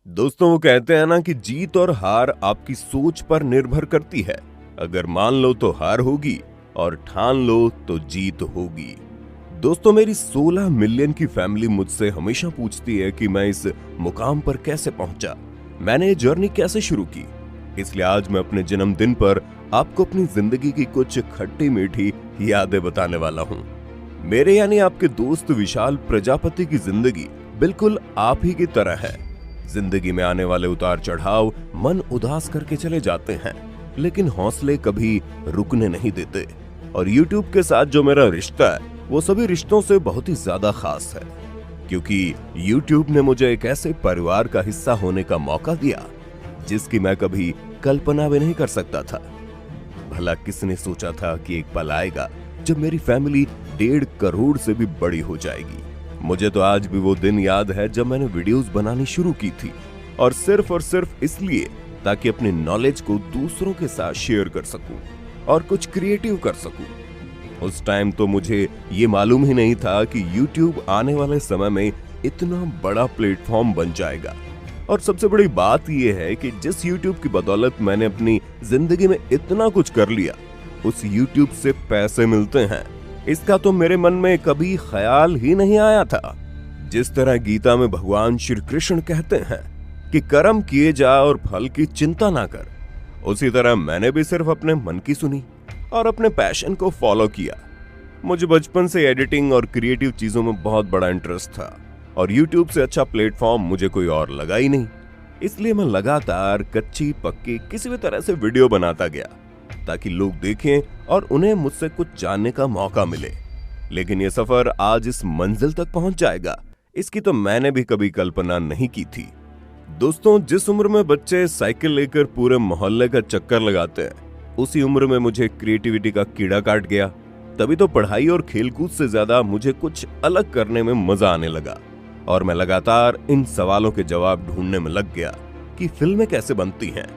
दोस्तों वो कहते हैं ना कि जीत और हार आपकी सोच पर निर्भर करती है। अगर मान लो तो हार होगी और ठान लो तो जीत होगी। दोस्तों मेरी 16 मिलियन की फैमिली मुझसे हमेशा पूछती है कि मैं इस मुकाम पर कैसे पहुंचा, मैंने ये जर्नी कैसे शुरू की। इसलिए आज मैं अपने जन्मदिन पर आपको अपनी जिंदगी की कुछ खट्टी मीठी यादें बताने वाला हूं। मेरे यानी आपके दोस्त विशाल प्रजापति की जिंदगी बिल्कुल आप ही की तरह है। जिंदगी में आने वाले उतार चढ़ाव मन उदास करके चले जाते हैं, लेकिन हौसले कभी रुकने नहीं देते। और YouTube के साथ जो मेरा रिश्ता है वो सभी रिश्तों से बहुत ही ज्यादा खास है, क्योंकि YouTube ने मुझे एक ऐसे परिवार का हिस्सा होने का मौका दिया जिसकी मैं कभी कल्पना भी नहीं कर सकता था। भला किसने सोचा था कि एक पल आएगा जब मेरी फैमिली 1.5 करोड़ से भी बड़ी हो जाएगी। मुझे तो आज भी वो दिन याद है जब मैंने वीडियोस बनानी शुरू की थी, और सिर्फ इसलिए ताकि अपनी नॉलेज को दूसरों के साथ शेयर कर सकूं और कुछ क्रिएटिव कर सकूं। उस टाइम तो मुझे ये मालूम ही नहीं था कि YouTube आने वाले समय में इतना बड़ा प्लेटफॉर्म बन जाएगा। और सबसे बड़ी बात यह है कि जिस YouTube की बदौलत मैंने अपनी जिंदगी में इतना कुछ कर लिया, उस YouTube से पैसे मिलते हैं, इसका तो मेरे मन में कभी ख्याल ही नहीं आया था। जिस तरह गीता में भगवान श्री कृष्ण कहते हैं कि कर्म किए जा और फल की चिंता ना कर, उसी तरह मैंने भी सिर्फ अपने मन की सुनी और अपने पैशन को फॉलो किया। मुझे बचपन से एडिटिंग और क्रिएटिव चीजों में बहुत बड़ा इंटरेस्ट था, और YouTube से अच्छा प्लेटफॉर्म मुझे कोई और लगा ही नहीं। इसलिए मैं लगातार कच्ची पक्की किसी भी तरह से वीडियो बनाता गया ताकि लोग देखें और उन्हें मुझसे कुछ जानने का मौका मिले। लेकिन ये सफर आज इस मंजिल तक पहुंच जाएगा, इसकी तो मैंने भी कभी कल्पना नहीं की थी। दोस्तों जिस उम्र में बच्चे साइकिल लेकर पूरे मोहल्ले का चक्कर लगाते हैं, उसी उम्र में मुझे क्रिएटिविटी का कीड़ा काट गया। तभी तो पढ़ाई और खेलकूद से ज्यादा मुझे कुछ अलग करने में मजा आने लगा, और मैं लगातार इन सवालों के जवाब ढूंढने में लग गया कि फिल्में कैसे बनती हैं,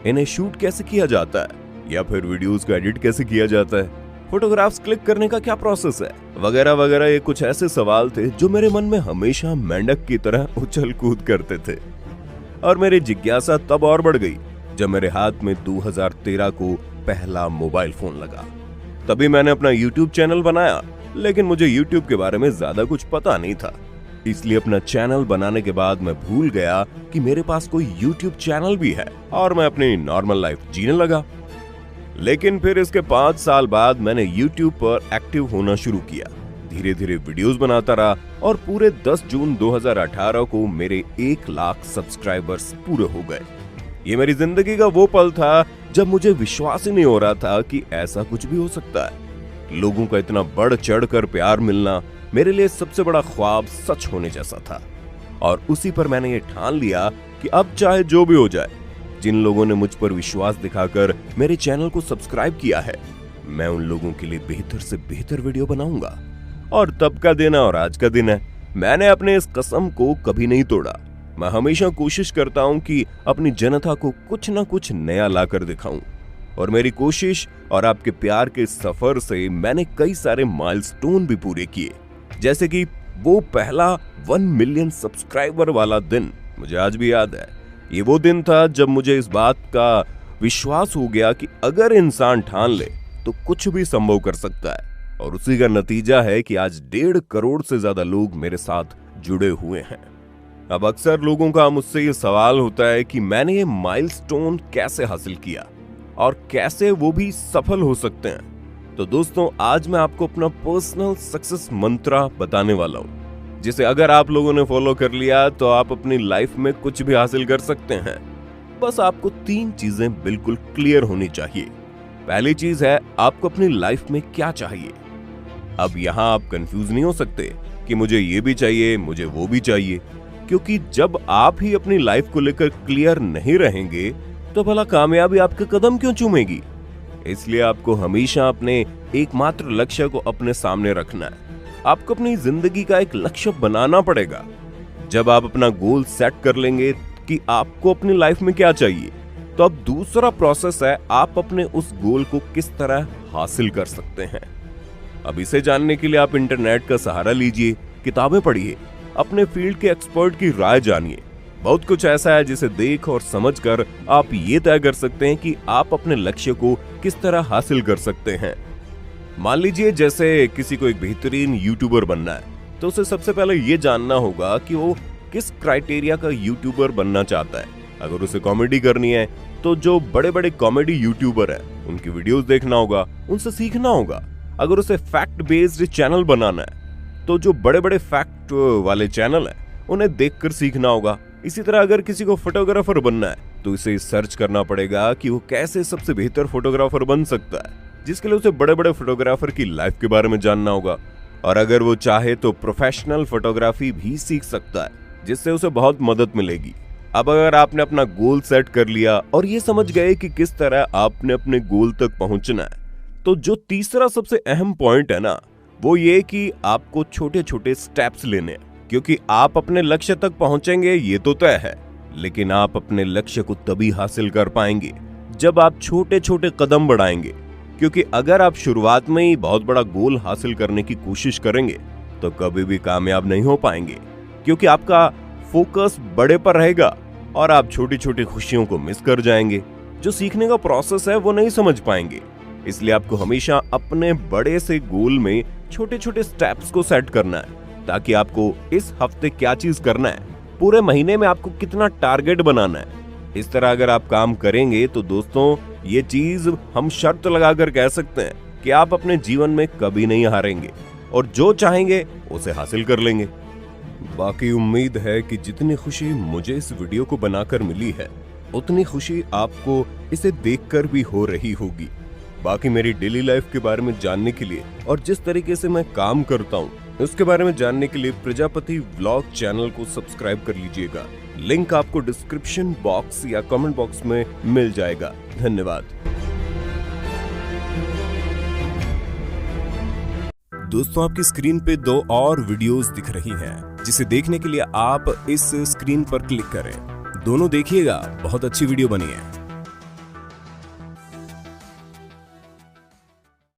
इन्हें शूट कैसे किया जाता है, या फिर वीडियोस को एडिट कैसे किया जाता है, फोटोग्राफ्स क्लिक करने का क्या प्रोसेस है, वगैरह वगैरह। ये कुछ ऐसे सवाल थे जो मेरे मन में हमेशा मेंढक की तरह उछल कूद करते थे। और मेरी जिज्ञासा तब और बढ़ गई जब मेरे हाथ में 2013 को पहला मोबाइल फोन लगा। तभी मैंने अपना YouTube चैनल बनाया, लेकिन मुझे YouTube के बारे में ज्यादा कुछ पता नहीं था। इसलिए अपना चैनल बनाने के बाद मैं भूल गया कि मेरे पास कोई YouTube चैनल भी है, और मैं अपनी नॉर्मल लाइफ जीने लगा। लेकिन फिर इसके 5 साल बाद मैंने YouTube पर एक्टिव होना शुरू किया, धीरे धीरे वीडियोस बनाता रहा, और पूरे 10 जून 2018 को मेरे 1 लाख सब्सक्राइबर्स पूरे हो गए। ये मेरी जिंदगी का वो पल था जब मुझे विश्वास ही नहीं हो रहा था कि ऐसा कुछ भी हो सकता है। लोगों का इतना बढ़ चढ़ कर प्यार मिलना मेरे लिए सबसे बड़ा ख्वाब सच होने जैसा था। और उसी पर मैंने ये ठान लिया कि अब चाहे जो भी हो जाए, जिन लोगों ने मुझ पर विश्वास दिखाकर मेरे चैनल को सब्सक्राइब किया है, मैं उन लोगों के लिए बेहतर से बेहतर वीडियो बनाऊंगा। और तब का दिन और आज का दिन है, मैंने अपने इस कसम को कभी नहीं तोड़ा। मैं हमेशा कोशिश करता हूं कि अपनी जनता को कुछ ना कुछ नया लाकर दिखाऊं, और मेरी कोशिश और आपके प्यार के सफर से मैंने कई सारे माइलस्टोन भी पूरे किए। जैसे कि वो पहला 1 मिलियन सब्सक्राइबर वाला दिन मुझे आज भी याद है। ये वो दिन था जब मुझे इस बात का विश्वास हो गया कि अगर इंसान ठान ले तो कुछ भी संभव कर सकता है, और उसी का नतीजा है कि आज 1.5 करोड़ से ज्यादा लोग मेरे साथ जुड़े हुए हैं। अब अक्सर लोगों का मुझसे ये सवाल होता है कि मैंने ये माइलस्टोन कैसे हासिल किया और कैसे वो भी सफल हो सकते हैं। तो दोस्तों आज मैं आपको अपना पर्सनल सक्सेस मंत्रा बताने वाला हूं, जिसे अगर आप लोगों ने फॉलो कर लिया तो आप अपनी लाइफ में कुछ भी हासिल कर सकते हैं। बस आपको 3 चीजें बिल्कुल क्लियर होनी चाहिए। पहली चीज है आपको अपनी लाइफ में क्या चाहिए। अब यहां आप कंफ्यूज नहीं हो सकते कि मुझे ये भी चाहिए, मुझे वो भी चाहिए, क्योंकि जब आप ही अपनी लाइफ को लेकर क्लियर नहीं रहेंगे तो भला कामयाबी आपके कदम क्यों चूमेगी। इसलिए आपको हमेशा अपने एकमात्र लक्ष्य को अपने सामने रखना है। आपको अपनी जिंदगी का एक लक्ष्य बनाना पड़ेगा। जब आप अपना गोल सेट कर लेंगे कि आपको अपनी लाइफ में क्या चाहिए, तो अब दूसरा प्रोसेस है आप अपने उस गोल को किस तरह हासिल कर सकते हैं। अब इसे जानने के लिए आप इंटरनेट का सहारा लीजिए, किताबें पढ़िए, अपने फील्ड के एक्सपर्ट की राय जानिए, बहुत कुछ ऐसा है जिसे देख और समझकर आप ये तय कर सकते हैं कि आप अपने लक्ष्य को किस तरह हासिल कर सकते हैं। मान लीजिए जैसे किसी को एक बेहतरीन यूट्यूबर बनना है, तो उसे सबसे पहले ये जानना होगा कि वो किस क्राइटेरिया का यूट्यूबर बनना चाहता है। अगर उसे कॉमेडी करनी है तो जो बड़े बड़े कॉमेडी यूट्यूबर हैं उनकी वीडियोस देखना होगा, उनसे सीखना होगा। अगर उसे फैक्ट बेस्ड चैनल बनाना है तो जो बड़े बड़े फैक्ट वाले चैनल हैं उन्हें देखकर सीखना होगा। इसी तरह अगर किसी को फोटोग्राफर बनना है तो इसे सर्च करना पड़ेगा कि वो कैसे सबसे बेहतर फोटोग्राफर बन सकता है, जिसके लिए उसे बड़े बड़े फोटोग्राफर की लाइफ के बारे में जानना होगा। और अगर वो चाहे तो प्रोफेशनल फोटोग्राफी भी सीख सकता है, जिससे उसे बहुत मदद मिलेगी। अब अगर आपने अपना गोल सेट कर लिया और ये समझ गए कि किस तरह आपने अपने गोल तक पहुंचना है, तो जो तीसरा सबसे अहम पॉइंट है ना, वो ये कि आपको छोटे छोटे स्टेप्स लेने हैं। क्योंकि आप अपने लक्ष्य तक पहुंचेंगे ये तो तय है, लेकिन आप अपने लक्ष्य को तभी हासिल कर पाएंगे जब आप छोटे छोटे कदम बढ़ाएंगे। क्योंकि अगर आप शुरुआत में ही बहुत बड़ा गोल हासिल करने की कोशिश करेंगे तो कभी भी कामयाब नहीं हो पाएंगे, क्योंकि आपका फोकस बड़े पर रहेगा और आप छोटी छोटी खुशियों को मिस कर जाएंगे। जो सीखने का प्रोसेस है वो नहीं समझ पाएंगे। इसलिए आपको हमेशा अपने बड़े से गोल में छोटे छोटे स्टेप्स को सेट करना है, ताकि आपको इस हफ्ते क्या चीज करना है, पूरे महीने में आपको कितना टारगेट बनाना है। इस तरह अगर आप काम करेंगे तो दोस्तों ये चीज हम शर्त लगाकर कह सकते हैं कि आप अपने जीवन में कभी नहीं हारेंगे और जो चाहेंगे उसे हासिल कर लेंगे। बाकी उम्मीद है कि जितनी खुशी मुझे इस वीडियो को बनाकर मिली है, उतनी खुशी आपको इसे देखकर भी हो रही होगी। बाकी मेरी डेली लाइफ के बारे में जानने के लिए और जिस तरीके से मैं काम करता हूँ उसके बारे में जानने के लिए प्रजापति व्लॉग चैनल को सब्सक्राइब कर लीजिएगा। लिंक आपको डिस्क्रिप्शन बॉक्स या कमेंट बॉक्स में मिल जाएगा। धन्यवाद। दोस्तों आपकी स्क्रीन पे 2 और वीडियोस दिख रही हैं, जिसे देखने के लिए आप इस स्क्रीन पर क्लिक करें। दोनों देखिएगा, बहुत अच्छी वीडियो बनी है।